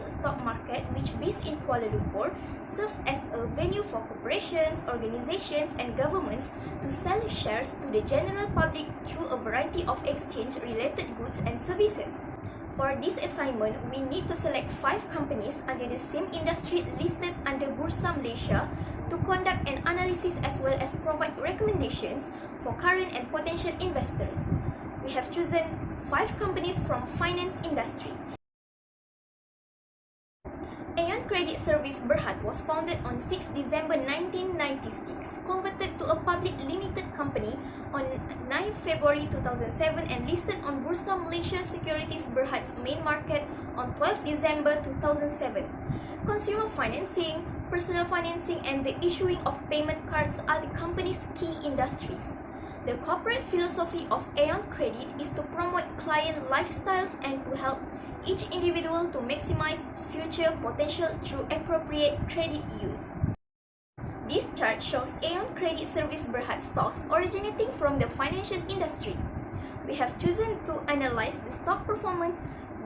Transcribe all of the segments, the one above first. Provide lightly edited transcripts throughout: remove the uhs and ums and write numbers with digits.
stock market, which based in Kuala Lumpur, serves as a venue for corporations, organizations and governments to sell shares to the general public through a variety of exchange-related goods and services. For this assignment, we need to select 5 companies under the same industry listed under Bursa Malaysia to conduct an analysis as well as provide recommendations for current and potential investors. We have chosen 5 companies from finance industry. Aeon Credit Service Berhad was founded on 6 December 1996, converted to a public limited company on 9 February 2007 and listed on Bursa Malaysia Securities Berhad's main market on 12 December 2007. Consumer financing, personal financing and the issuing of payment cards are the company's key industries. The corporate philosophy of Aeon Credit is to promote client lifestyles and to help each individual to maximize future potential through appropriate credit use. This chart shows Aeon Credit Service Berhad stocks originating from the financial industry. We have chosen to analyze the stock performance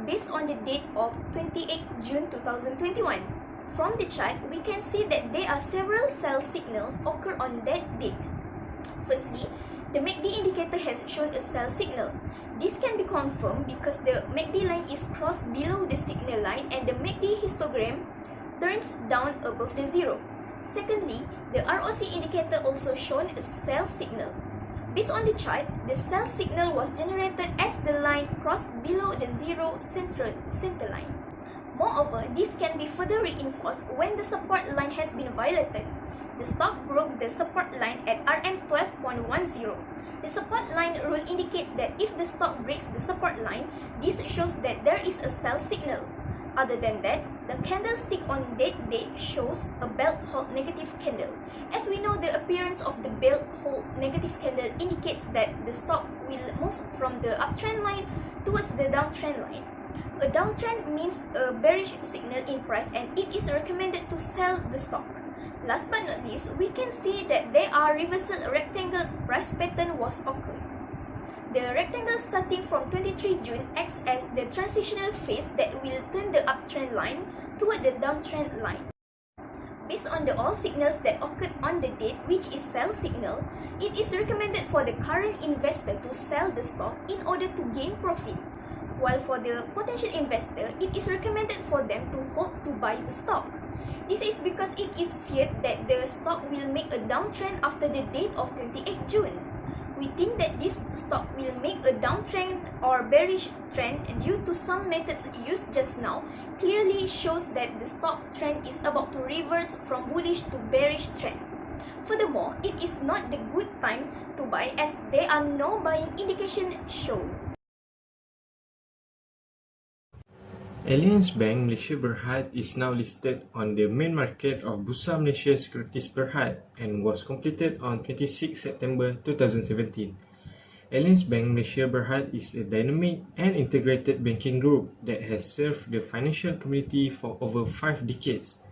based on the date of 28 June 2021. From the chart, we can see that there are several sell signals occur on that date. Firstly, the MACD indicator has shown a sell signal. This can be confirmed because the MACD line is crossed below the signal line and the MACD histogram turns down above the zero. Secondly, the ROC indicator also shown a sell signal. Based on the chart, the sell signal was generated as the line crossed below the zero center line. Moreover, this can be further reinforced when the support line has been violated. The stock broke the support line at RM12.10. The support line rule indicates that if the stock breaks the support line, this shows that there is a sell signal. Other than that, the candlestick on that date shows a belt hold negative candle. As we know, the appearance of the belt hold negative candle indicates that the stock will move from the uptrend line towards the downtrend line. A downtrend means a bearish signal in price and it is recommended to sell the stock. Last but not least, we can see that there are reversal rectangle price pattern was occurred. The rectangle starting from 23 June acts as the transitional phase that will turn the uptrend line toward the downtrend line. Based on the all signals that occurred on the date, which is sell signal, it is recommended for the current investor to sell the stock in order to gain profit. While for the potential investor, it is recommended for them to hold to buy the stock. This is because it is feared that the stock will make a downtrend after the date of 28 June. We think that this stock will make a downtrend or bearish trend due to some methods used just now clearly shows that the stock trend is about to reverse from bullish to bearish trend. Furthermore, it is not the good time to buy as there are no buying indication shown. Alliance Bank Malaysia Berhad is now listed on the main market of Bursa Malaysia Securities Berhad and was completed on 26 September 2017. Alliance Bank Malaysia Berhad is a dynamic and integrated banking group that has served the financial community for over 5 decades.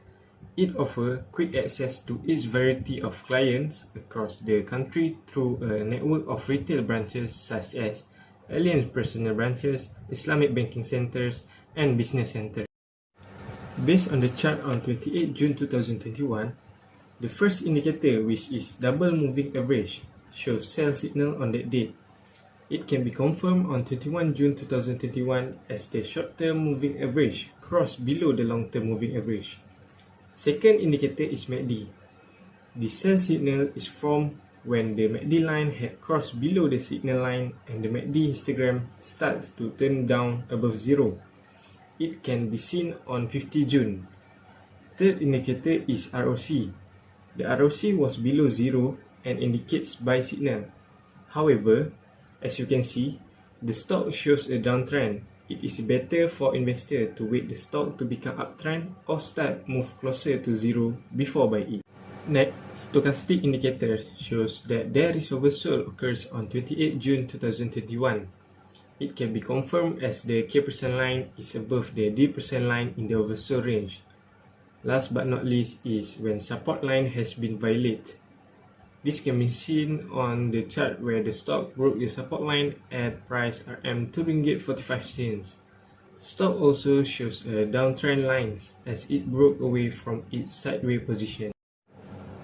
It offers quick access to its variety of clients across the country through a network of retail branches such as Alliance Personal Branches, Islamic Banking Centres, and Business Centre. Based on the chart on 28 June 2021, the first indicator, which is double moving average, shows sell signal on that date. It can be confirmed on 21 June 2021 as the short-term moving average crossed below the long-term moving average. Second indicator is MACD. The sell signal is formed when the MACD line had crossed below the signal line and the MACD histogram starts to turn down above zero. It can be seen on 50 June. Third indicator is ROC. The ROC was below zero and indicates buy signal. However, as you can see, the stock shows a downtrend. It is better for investor to wait the stock to become uptrend or start move closer to zero before buy it. Next, stochastic indicators shows that there is reversal occurs on 28 June 2021. It can be confirmed as the K% line is above the D% line in the reversal range. Last but not least is when support line has been violated. This can be seen on the chart where the stock broke the support line at price RM2.45. Stock also shows a downtrend lines as it broke away from its sideways position.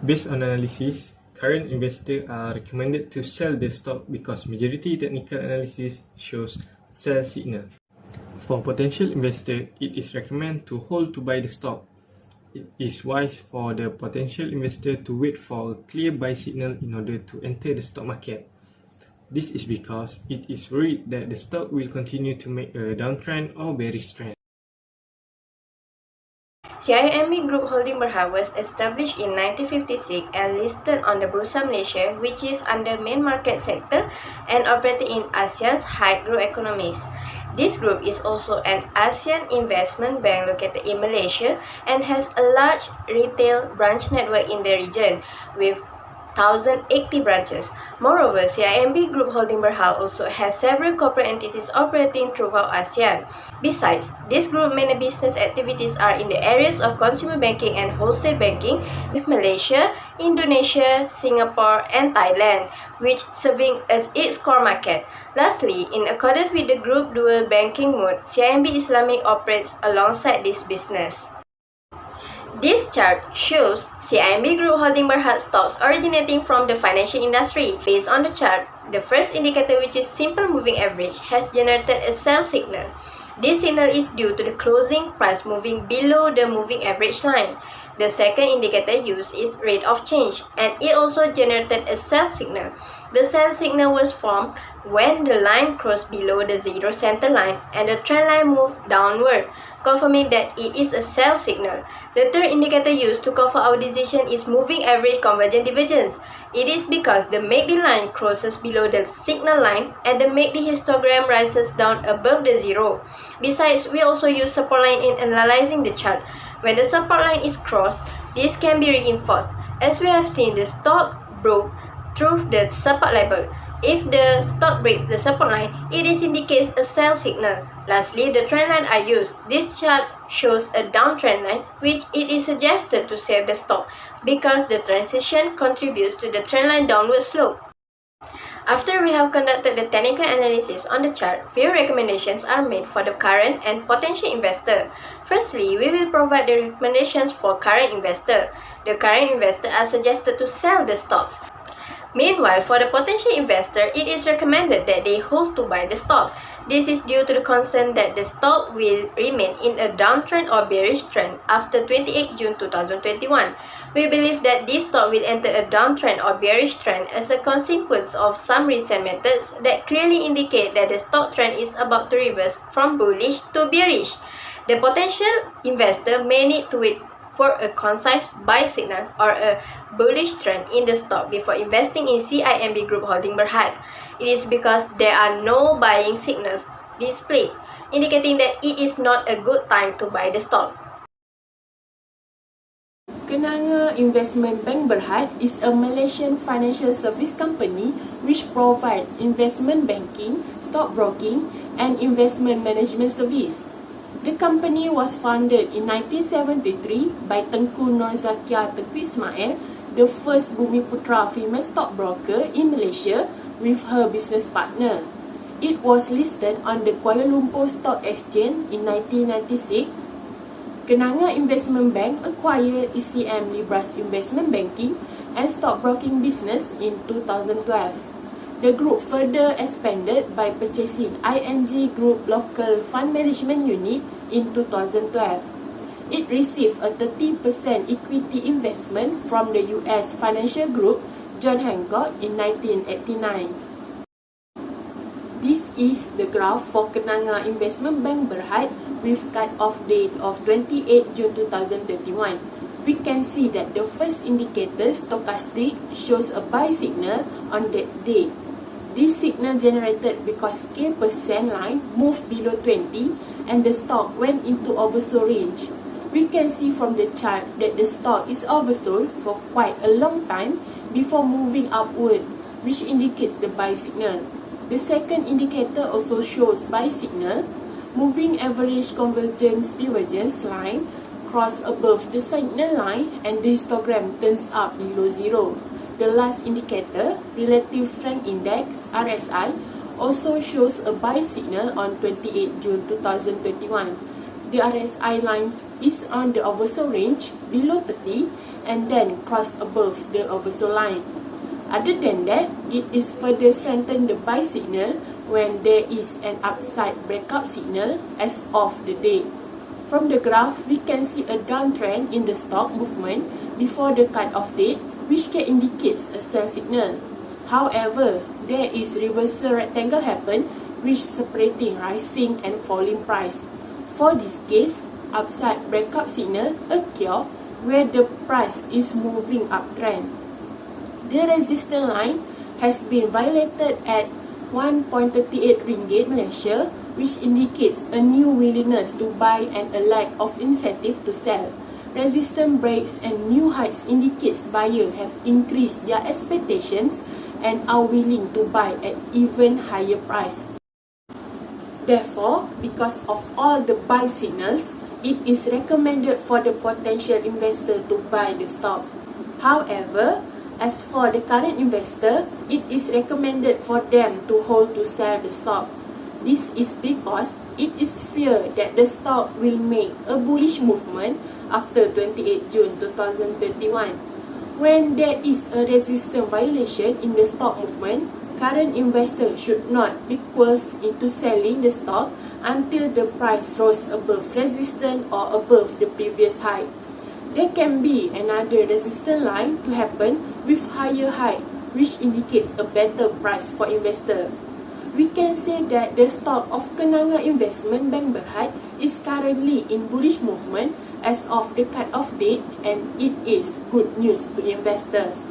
Based on analysis, current investors are recommended to sell the stock because majority technical analysis shows sell signal. For potential investor, it is recommended to hold to buy the stock. It is wise for the potential investor to wait for a clear buy signal in order to enter the stock market. This is because it is worried that the stock will continue to make a downtrend or bearish trend. CIMB Group Holding Berhad was established in 1956 and listed on the Bursa Malaysia, which is under main market sector and operating in ASEAN's high-growth economies. This group is also an ASEAN investment bank located in Malaysia and has a large retail branch network in the region with 1,080 branches. Moreover, CIMB Group Holding Berhad also has several corporate entities operating throughout ASEAN. Besides, this group's main business activities are in the areas of consumer banking and wholesale banking with Malaysia, Indonesia, Singapore, and Thailand, which serving as its core market. Lastly, in accordance with the group dual banking mode, CIMB Islamic operates alongside this business. This chart shows CIMB Group Holding Berhad stocks originating from the financial industry. Based on the chart, the first indicator, which is simple moving average, has generated a sell signal. This signal is due to the closing price moving below the moving average line. The second indicator used is rate of change, and it also generated a sell signal. The sell signal was formed when the line crossed below the zero center line and the trend line moved downward, confirming that it is a sell signal. The third indicator used to confirm our decision is moving average convergent divergence. It is because the MACD line crosses below the signal line and the MACD histogram rises down above the zero. Besides, we also use support line in analyzing the chart. When the support line is crossed, this can be reinforced. As we have seen, the stock broke through the support level. If the stock breaks the support line, it indicates a sell signal. Lastly, the trend line I used. This chart shows a downtrend line, which it is suggested to sell the stock because the transition contributes to the trend line downward slope. After we have conducted the technical analysis on the chart, few recommendations are made for the current and potential investor. Firstly, we will provide the recommendations for current investor. The current investor are suggested to sell the stocks. Meanwhile, for the potential investor, it is recommended that they hold to buy the stock. This is due to the concern that the stock will remain in a downtrend or bearish trend after 28 June 2021. We believe that this stock will enter a downtrend or bearish trend as a consequence of some recent methods that clearly indicate that the stock trend is about to reverse from bullish to bearish. The potential investor may need to wait for a concise buy signal or a bullish trend in the stock before investing in CIMB Group Holding Berhad. It is because there are no buying signals displayed, indicating that it is not a good time to buy the stock. Kenanga Investment Bank Berhad is a Malaysian financial service company which provides investment banking, stockbroking, and investment management service. The company was founded in 1973 by Tengku Norzakia Tengku Ismail, the first Bumiputra female stockbroker in Malaysia, with her business partner. It was listed on the Kuala Lumpur Stock Exchange in 1996. Kenanga Investment Bank acquired ECM Libras Investment Banking and Stockbroking business in 2012. The group further expanded by purchasing ING Group Local Fund Management Unit in 2012. It received a 30% equity investment from the US financial group John Hancock in 1989. This is the graph for Kenanga Investment Bank Berhad with cut-off date of 28 June 2021. We can see that the first indicator, stochastic, shows a buy signal on that date. This signal generated because K% line moved below 20 and the stock went into oversold range. We can see from the chart that the stock is oversold for quite a long time before moving upward, which indicates the buy signal. The second indicator also shows buy signal. Moving average convergence divergence line cross above the signal line and the histogram turns up below zero. The last indicator, Relative Strength Index, RSI, also shows a buy signal on 28 June 2021. The RSI line is on the oversold range below 30 and then crossed above the oversold line. Other than that, it is further strengthened the buy signal when there is an upside breakout signal as of the day. From the graph, we can see a downtrend in the stock movement before the cut-off date, which can indicate a sell signal. However, there is reversal rectangle happen, which separating rising and falling price. For this case, upside breakout signal occur where the price is moving uptrend. The resistance line has been violated at 1.38 ringgit Malaysia, which indicates a new willingness to buy and a lack of incentive to sell. Resistance breaks and new heights indicates buyers have increased their expectations and are willing to buy at even higher price. Therefore, because of all the buy signals, it is recommended for the potential investor to buy the stock. However, as for the current investor, it is recommended for them to hold to sell the stock. This is because it is feared that the stock will make a bullish movement after 28 June 2021. When there is a resistance violation in the stock movement, current investors should not be coerced into selling the stock until the price rose above resistance or above the previous high. There can be another resistance line to happen with higher high, which indicates a better price for investor. We can say that the stock of Kenanga Investment Bank Berhad is currently in bullish movement as of the cut-off date, and it is good news to investors.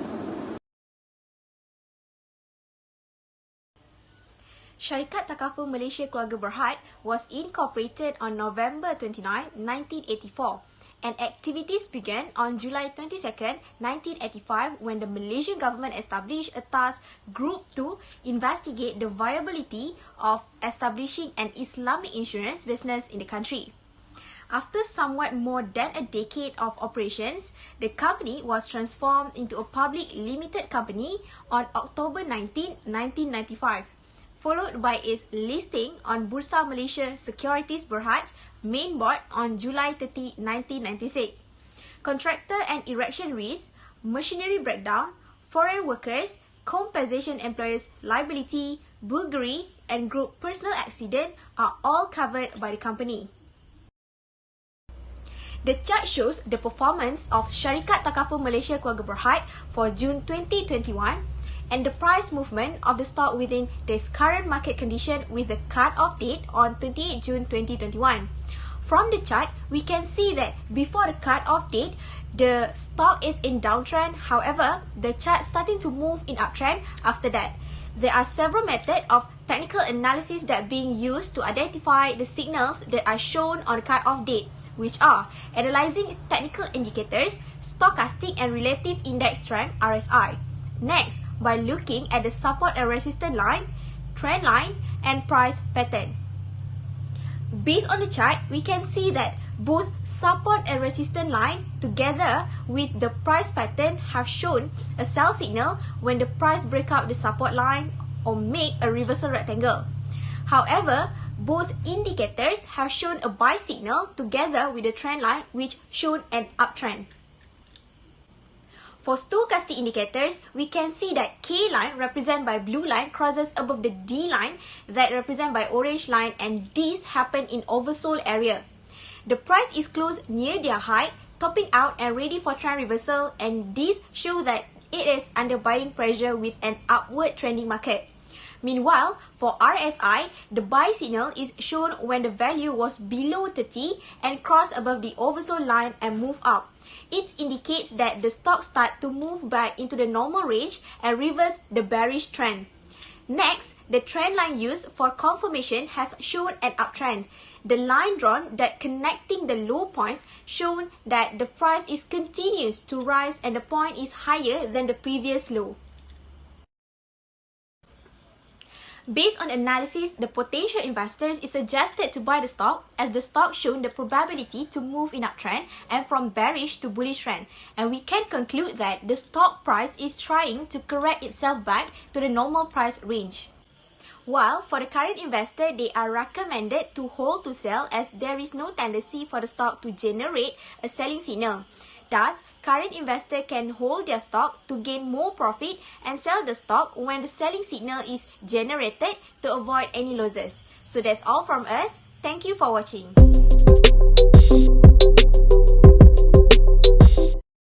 Syarikat Takaful Malaysia Keluarga Berhad was incorporated on November 29, 1984, and activities began on July 22, 1985 when the Malaysian government established a task group to investigate the viability of establishing an Islamic insurance business in the country. After somewhat more than a decade of operations, the company was transformed into a public limited company on October 19, 1995. Followed by its listing on Bursa Malaysia Securities Berhad's main board on July 30, 1996. Contractor and erection risk, machinery breakdown, foreign workers, compensation employers' liability, burglary, and group personal accident are all covered by the company. The chart shows the performance of Syarikat Takaful Malaysia Keluarga Berhad for June 2021 and the price movement of the stock within this current market condition with the cut-off date on 28 June 2021. From the chart, we can see that before the cut-off date, the stock is in downtrend. However, the chart starting to move in uptrend after that. There are several methods of technical analysis that are being used to identify the signals that are shown on the cut-off date, which are analyzing technical indicators, stochastic and relative index strength (RSI). Next, by looking at the support and resistance line, trend line, and price pattern. Based on the chart, we can see that both support and resistance line together with the price pattern have shown a sell signal when the price break out the support line or make a reversal rectangle. However, both indicators have shown a buy signal together with the trend line which shown an uptrend. For stochastic indicators, we can see that K line represented by blue line crosses above the D line that represented by orange line, and these happen in oversold area. The price is closed near their high, topping out and ready for trend reversal, and these show that it is under buying pressure with an upward trending market. Meanwhile, for RSI, the buy signal is shown when the value was below 30 and crossed above the oversold line and move up. It indicates that the stock start to move back into the normal range and reverse the bearish trend. Next, the trend line used for confirmation has shown an uptrend. The line drawn that connecting the low points shown that the price is continues to rise and the point is higher than the previous low. Based on analysis, the potential investors is suggested to buy the stock as the stock shown the probability to move in uptrend and from bearish to bullish trend. And we can conclude that the stock price is trying to correct itself back to the normal price range. While for the current investor, they are recommended to hold to sell as there is no tendency for the stock to generate a selling signal. Thus, current investor can hold their stock to gain more profit and sell the stock when the selling signal is generated to avoid any losses. So that's all from us. Thank you for watching.